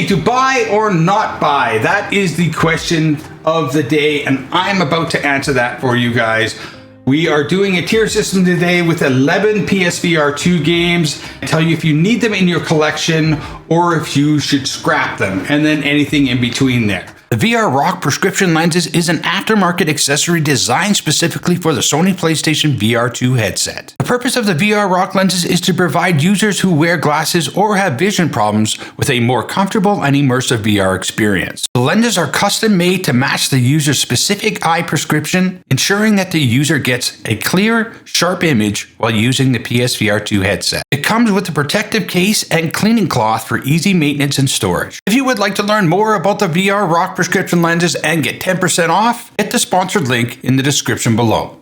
to buy or not buy? That is the question of the day, and I'm about to answer that for you guys. We are doing a tier system today with 11 PSVR2 games. I tell you if you need them in your collection or if you should scrap them, and then anything in between there. The VR Rock prescription lenses is an aftermarket accessory designed specifically for the Sony PlayStation VR2 headset. The purpose of the VR Rock lenses is to provide users who wear glasses or have vision problems with a more comfortable and immersive VR experience. The lenses are custom made to match the user's specific eye prescription, ensuring that the user gets a clear, sharp image while using the PSVR2 headset. It comes with a protective case and cleaning cloth for easy maintenance and storage. If you would like to learn more about the VR Rock prescription lenses and get 10% off, hit the sponsored link in the description below.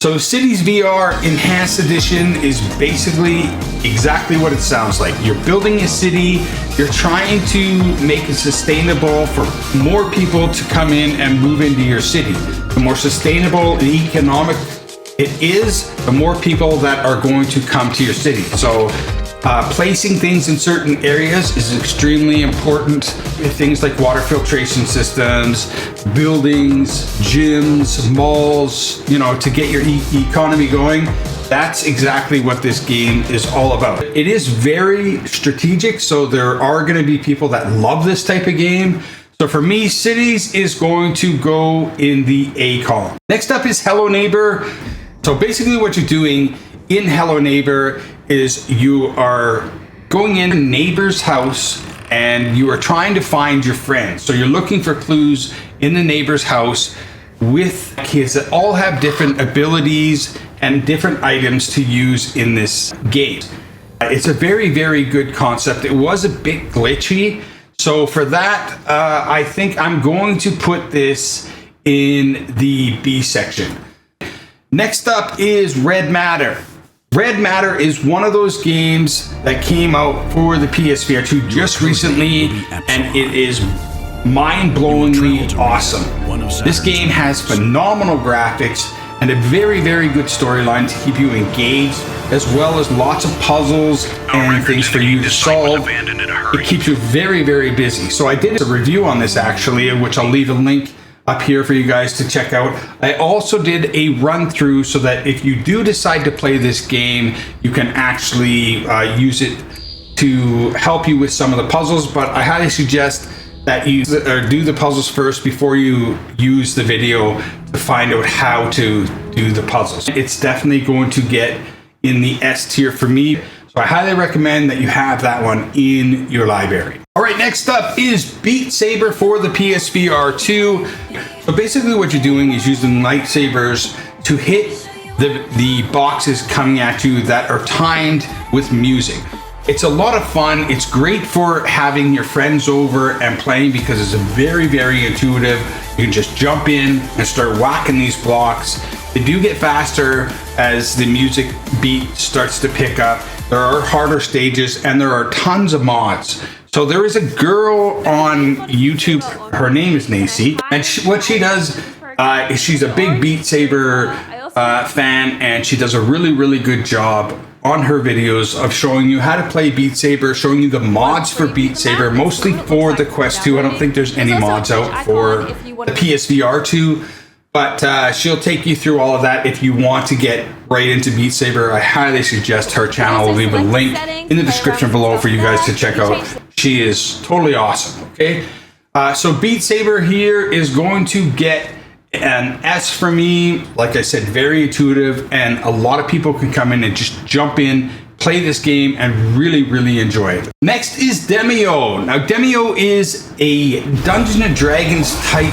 So Cities VR Enhanced Edition is basically exactly what it sounds like. You're building a city, you're trying to make it sustainable for more people to come in and move into your city. The more sustainable and economic it is, the more people that are going to come to your city. So placing things in certain areas is extremely important. Things like water filtration systems, buildings, gyms, malls, to get your economy going. That's exactly what this game is all about. It is very strategic, so there are going to be people that love this type of game. So for me, Cities is going to go in the A column. Next up is Hello Neighbor. So basically what you're doing in Hello Neighbor is you are going in a neighbor's house and you are trying to find your friends. So you're looking for clues in the neighbor's house with kids that all have different abilities and different items to use in this game. It's a very, very good concept. It was a bit glitchy. So for that, I think I'm going to put this in the B section. Next up is Red Matter. Red Matter is one of those games that came out for the PSVR2 just recently, and it is mind-blowingly awesome. This game has phenomenal graphics and a very, very good storyline to keep you engaged, as well as lots of puzzles and things for you to solve. It keeps you very, very busy. So I did a review on this actually, which I'll leave a link up here for you guys to check out. I also did a run through so that if you do decide to play this game, you can actually use it to help you with some of the puzzles, but I highly suggest that you do the puzzles first before you use the video to find out how to do the puzzles. It's definitely going to get in the S tier for me, so I highly recommend that you have that one in your library. All right, next up is Beat Saber for the PSVR2. So basically what you're doing is using lightsabers to hit the boxes coming at you that are timed with music. It's a lot of fun. It's great for having your friends over and playing because it's very, very intuitive. You can just jump in and start whacking these blocks. They do get faster as the music beat starts to pick up. There are harder stages and there are tons of mods. So there is a girl on YouTube, her name is Nacy, and what she does is she's a big Beat Saber fan, and she does a really, really good job on her videos of showing you how to play Beat Saber, showing you the mods for Beat Saber, mostly for the Quest 2. I don't think there's any mods out for the PSVR 2. But she'll take you through all of that if you want to get right into Beat Saber. I highly suggest her channel. I'll leave a link in the description below for you guys to check out. She is totally awesome, okay? So Beat Saber here is going to get an S for me. Like I said, very intuitive, and a lot of people can come in and just jump in, play this game, and really, really enjoy it. Next is Demio. Now, Demio is a Dungeons & Dragons type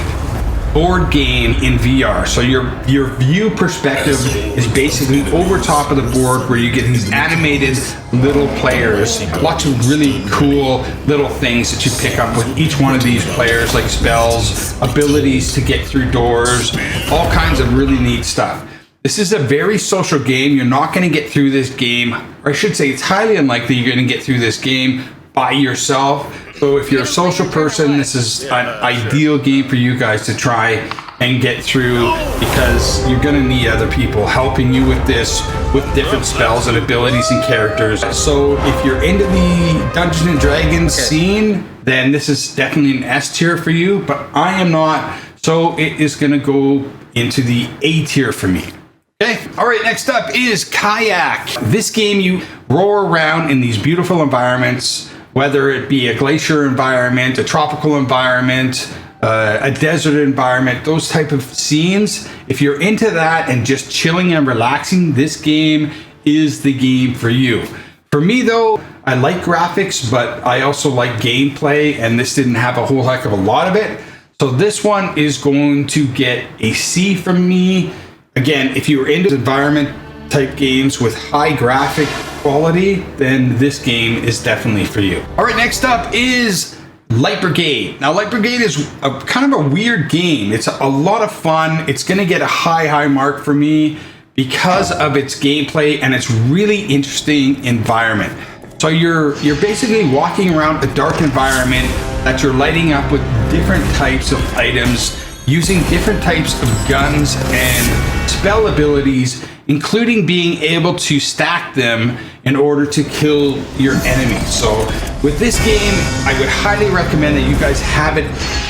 board game in VR. So your view perspective is basically over top of the board where you get these animated little players, lots of really cool little things that you pick up with each one of these players, like spells, abilities to get through doors, all kinds of really neat stuff. This is a very social game. You're not going to get through this game, or I should say it's highly unlikely you're going to get through this game by yourself. So if you're a social person, this is an ideal game for you guys to try and get through, because you're going to need other people helping you with this, with different spells and abilities and characters. So if you're into the Dungeons and Dragons scene, then this is definitely an S tier for you, but I am not, so it is going to go into the A tier for me. Okay, all right, next up is Kayak. This game, you roar around in these beautiful environments, whether it be a glacier environment, a tropical environment, a desert environment, those type of scenes. If you're into that and just chilling and relaxing, this game is the game for you. For me though, I like graphics, but I also like gameplay, and this didn't have a whole heck of a lot of it. So this one is going to get a C from me. Again, if you're into environment type games with high graphic quality, then this game is definitely for you. All right, next up is Light Brigade. Now, Light Brigade is a kind of a weird game. It's a lot of fun. It's going to get a high mark for me because of its gameplay and its really interesting environment. So you're basically walking around a dark environment that you're lighting up with different types of items, using different types of guns and spell abilities, including being able to stack them in order to kill your enemies. So with this game, I would highly recommend that you guys have it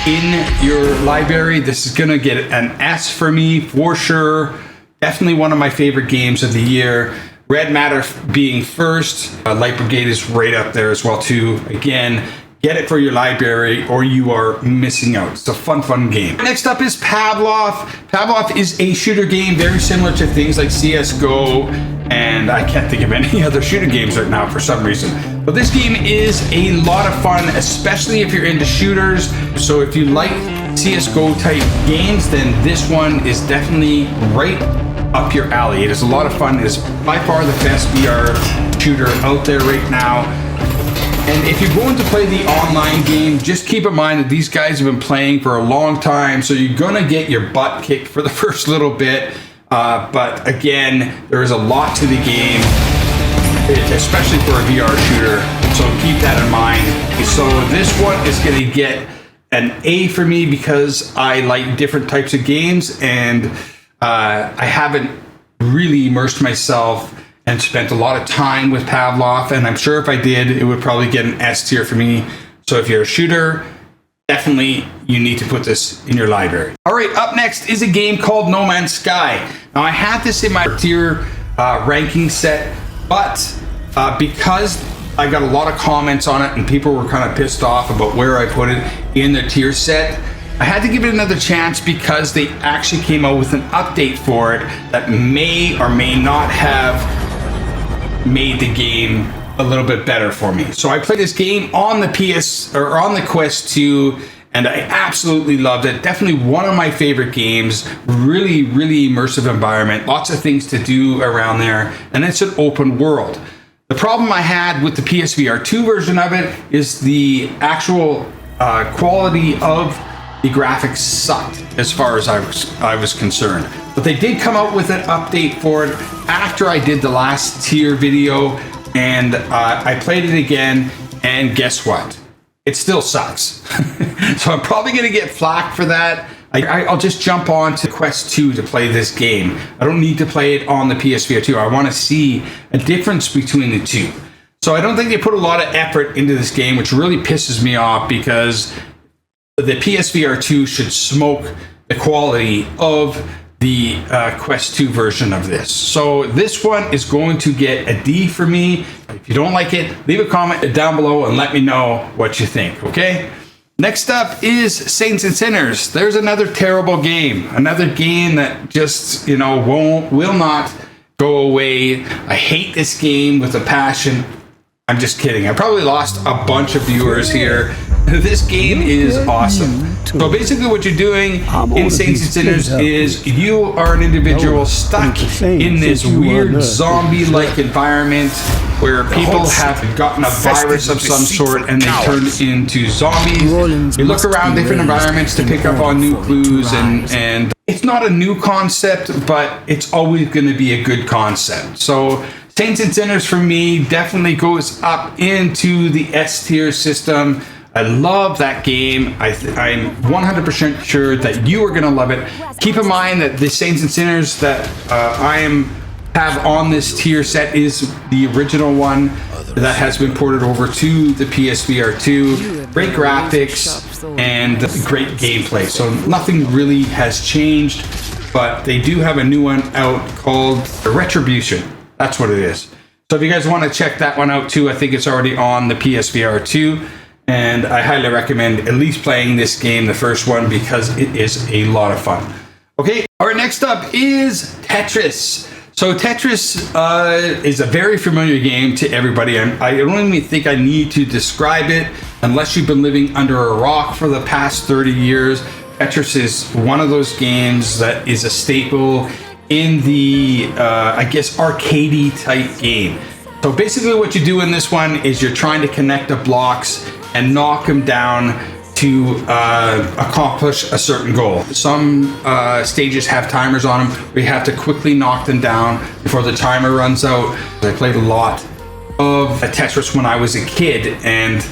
in your library. This is gonna get an S for me for sure. Definitely one of my favorite games of the year. Red Matter being first. Light Brigade is right up there as well too. Again, get it for your library or you are missing out. It's a fun game. Next up is Pavlov. Pavlov is a shooter game very similar to things like CSGO, and I can't think of any other shooter games right now for some reason. But this game is a lot of fun, especially if you're into shooters. So if you like CSGO type games, then this one is definitely right up your alley. It is a lot of fun. It is by far the best VR shooter out there right now. And if you're going to play the online game, just keep in mind that these guys have been playing for a long time, so you're gonna get your butt kicked for the first little bit. But again, there is a lot to the game, especially for a VR shooter, so keep that in mind. So this one is gonna get an A for me because I like different types of games, and I haven't really immersed myself and spent a lot of time with Pavlov, and I'm sure if I did, it would probably get an S tier for me. So if you're a shooter, definitely you need to put this in your library. All right, up next is a game called No Man's Sky. Now I have this in my tier ranking set, but because I got a lot of comments on it and people were kind of pissed off about where I put it in the tier set, I had to give it another chance because they actually came out with an update for it that may or may not have made the game a little bit better for me. So I played this game on the on the Quest 2, and I absolutely loved it. Definitely one of my favorite games. Really immersive environment, lots of things to do around there, and it's an open world. The problem I had with the PSVR2 version of it is the actual quality of the graphics sucked as far as I was concerned. But they did come out with an update for it after I did the last tier video, and I played it again, and guess what? It still sucks. So I'm probably gonna get flack for that. I'll just jump on to Quest 2 to play this game. I don't need to play it on the PSVR 2. I wanna see a difference between the two. So I don't think they put a lot of effort into this game, which really pisses me off because the PSVR 2 should smoke the quality of the Quest 2 version of this. So this one is going to get a D for me. If you don't like it, leave a comment down below and let me know what you think, okay? Next up is Saints and Sinners. There's another terrible game. Another game that just, will not go away. I hate this game with a passion. I'm just kidding. I probably lost a bunch of viewers here. This game is awesome. So basically what you're doing in Saints and Sinners is you are an individual stuck in this weird zombie-like environment where people have gotten a virus of some sort and they turn into zombies. You look around different environments to pick up on new clues, and it's not a new concept, but it's always going to be a good concept. So Saints and Sinners for me definitely goes up into the S tier system. I love that game. I'm 100% sure that you are going to love it. Keep in mind that the Saints and Sinners that have on this tier set is the original one that has been ported over to the PSVR2. Great graphics and great gameplay. So nothing really has changed, but they do have a new one out called Retribution. That's what it is. So if you guys want to check that one out too, I think it's already on the PSVR2. And I highly recommend at least playing this game, the first one, because it is a lot of fun. Okay, all right, next up is Tetris. So Tetris is a very familiar game to everybody. I don't even think I need to describe it unless you've been living under a rock for the past 30 years. Tetris is one of those games that is a staple in the, I guess, arcadey type game. So basically what you do in this one is you're trying to connect the blocks and knock them down to accomplish a certain goal. Some stages have timers on them where you have to quickly knock them down before the timer runs out. I played a lot of Tetris when I was a kid, and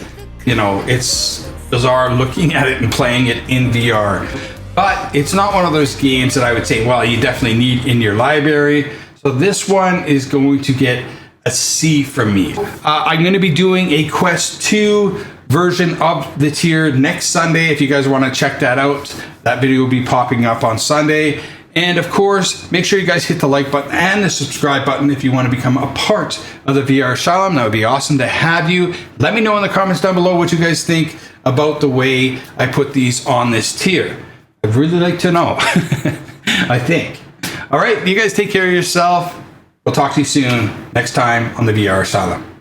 you know, it's bizarre looking at it and playing it in VR. But it's not one of those games that I would say, well, you definitely need in your library. So this one is going to get a C from me. I'm going to be doing a Quest 2 version of the tier next Sunday. If you guys want to check that out, that video will be popping up on Sunday. And of course, make sure you guys hit the like button and the subscribe button if you want to become a part of the VR Asylum. That would be awesome to have you. Let me know in the comments down below what you guys think about the way I put these on this tier. I'd really like to know. I think. All right, you guys take care of yourself. We'll talk to you soon next time on the VR Asylum.